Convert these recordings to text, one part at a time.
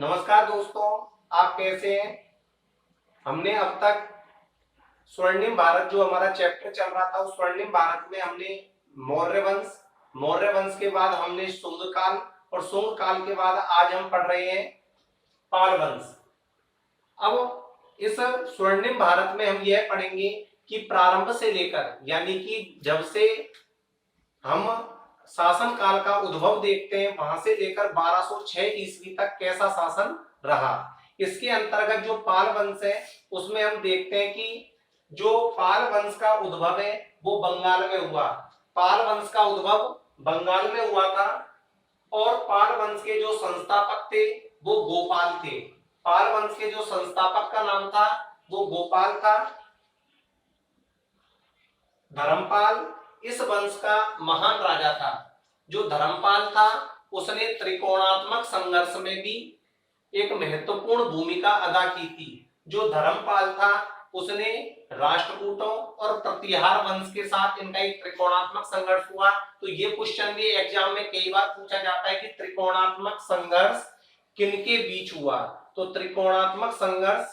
नमस्कार दोस्तों, आप कैसे हैं। हमने अब तक स्वर्णिम भारत जो हमारा चैप्टर चल रहा था उस स्वर्णिम भारत में हमने मौर्य वंश के बाद हमने शुंग काल और शुंग काल के बाद आज हम पढ़ रहे हैं पाल वंश। अब इस स्वर्णिम भारत में हम यह पढ़ेंगे कि प्रारंभ से लेकर यानी कि जब से हम शासन काल का उद्भव देखते हैं वहां से लेकर 1206 ईस्वी तक कैसा शासन रहा। इसके अंतर्गत जो पाल वंश है उसमें हम देखते हैं कि जो पाल वंश का उद्भव है वो बंगाल में हुआ। पाल वंश का उद्भव बंगाल में हुआ था और पाल वंश के जो संस्थापक थे वो गोपाल थे। पाल वंश के जो संस्थापक का नाम था वो गोपाल था। धर्मपाल इस वंश का महान राजा था। जो धर्मपाल था उसने त्रिकोणात्मक संघर्ष में भी एक महत्वपूर्ण भूमिका अदा की थी। जो धर्मपाल था उसने राष्ट्रकूटों और प्रतिहार वंश के साथ इनका एक त्रिकोणात्मक संघर्ष हुआ। तो ये क्वेश्चन भी एग्जाम में कई बार पूछा जाता है कि त्रिकोणात्मक संघर्ष किनके बीच हुआ। तो त्रिकोणात्मक संघर्ष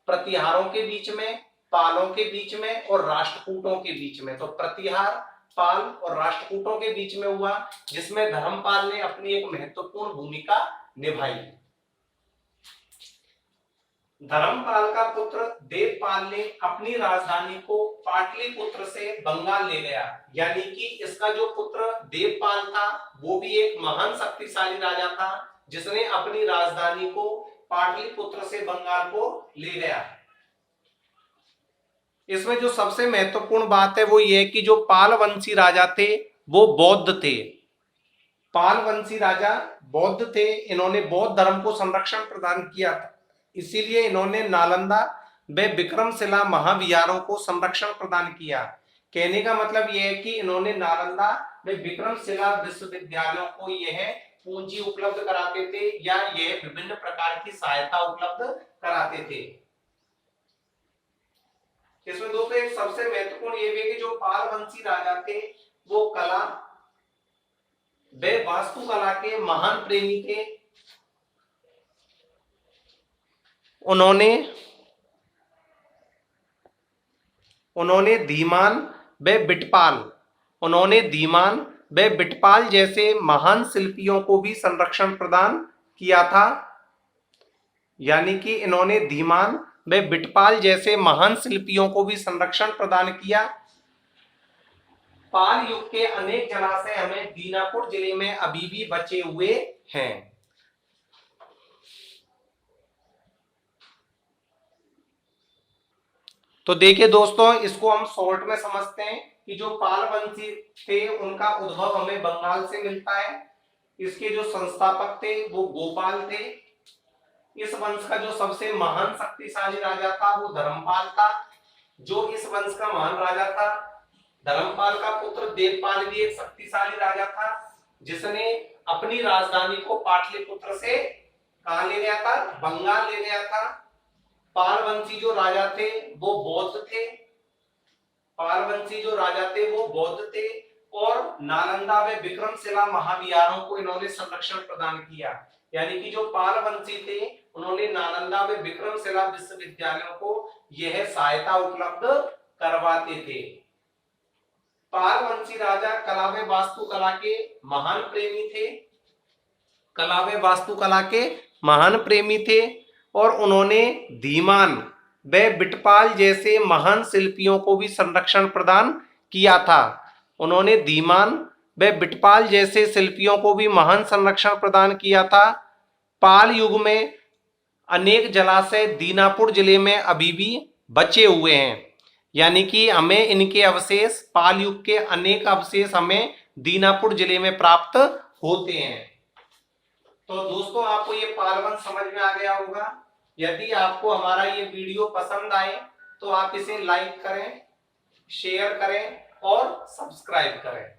प्रतिहारों के बीच में, पालों के बीच में और राष्ट्रकूटों के बीच में। तो प्रतिहार, पाल और राष्ट्रकूटों के बीच में हुआ जिसमें धर्मपाल ने अपनी एक महत्वपूर्ण भूमिका निभाई। धर्मपाल का पुत्र देवपाल ने अपनी राजधानी को पाटलिपुत्र से बंगाल ले गया। यानी कि इसका जो पुत्र देवपाल था वो भी एक महान शक्तिशाली राजा था जिसने अपनी राजधानी को पाटलिपुत्र से बंगाल को ले गया। इसमें जो सबसे महत्वपूर्ण बात है वो ये कि जो पाल वंशी राजा थे वो बौद्ध थे। पाल वंशी राजा बौद्ध थे। इन्होंने बौद्ध धर्म को संरक्षण प्रदान किया था, इसीलिए इन्होंने नालंदा व विक्रमशिला महाविहारों को संरक्षण प्रदान किया। कहने का मतलब यह है कि इन्होंने नालंदा व विक्रमशिला विश्वविद्यालयों को यह पूंजी उपलब्ध कराते थे या यह विभिन्न प्रकार की सहायता उपलब्ध कराते थे। इसमें दोस्तों एक सबसे महत्वपूर्ण ये भी है कि जो पाल वंशी राजा थे वो कला व वास्तुकला के महान प्रेमी थे। उन्होंने धीमान व बिटपाल जैसे महान शिल्पियों को भी संरक्षण प्रदान किया था। यानी कि इन्होंने धीमान व बिटपाल जैसे महान शिल्पियों को भी संरक्षण प्रदान किया। पाल युग के अनेक जलाशय हमें दीनापुर जिले में अभी भी बचे हुए हैं। तो देखिए दोस्तों, इसको हम शॉर्ट में समझते हैं कि जो पाल वंशी थे उनका उद्भव हमें बंगाल से मिलता है। इसके जो संस्थापक थे वो गोपाल थे। इस वंश का जो सबसे महान शक्तिशाली राजा था वो धर्मपाल था। जो इस वंश का महान राजा था धर्मपाल का पुत्र देवपाल भी एक शक्तिशाली राजा था जिसने अपनी राजधानी को पाटलिपुत्र से कहां ले गया था, बंगाल ले गया था। पाल वंशी जो राजा थे वो बौद्ध थे। और नालंदा व विक्रमशिला महाविहारों को इन्होंने संरक्षण प्रदान किया। यानी कि जो पाल वंशी थे उन्होंने नालंदा व विक्रमशिला विश्वविद्यालयों को यह सहायता उपलब्ध करवाते थे। पाल वंशी राजा कला व वास्तुकला के महान प्रेमी थे और उन्होंने धीमान व बिटपाल जैसे महान शिल्पियों को भी संरक्षण प्रदान किया था। पाल युग में अनेक जलाशय दीनापुर जिले में अभी भी बचे हुए हैं। यानी कि हमें इनके अवशेष, पाल युग के अनेक अवशेष हमें दीनापुर जिले में प्राप्त होते हैं। तो दोस्तों आपको ये पाल वंश समझ में आ गया होगा। यदि आपको हमारा ये वीडियो पसंद आए तो आप इसे लाइक करें, शेयर करें और सब्सक्राइब करें।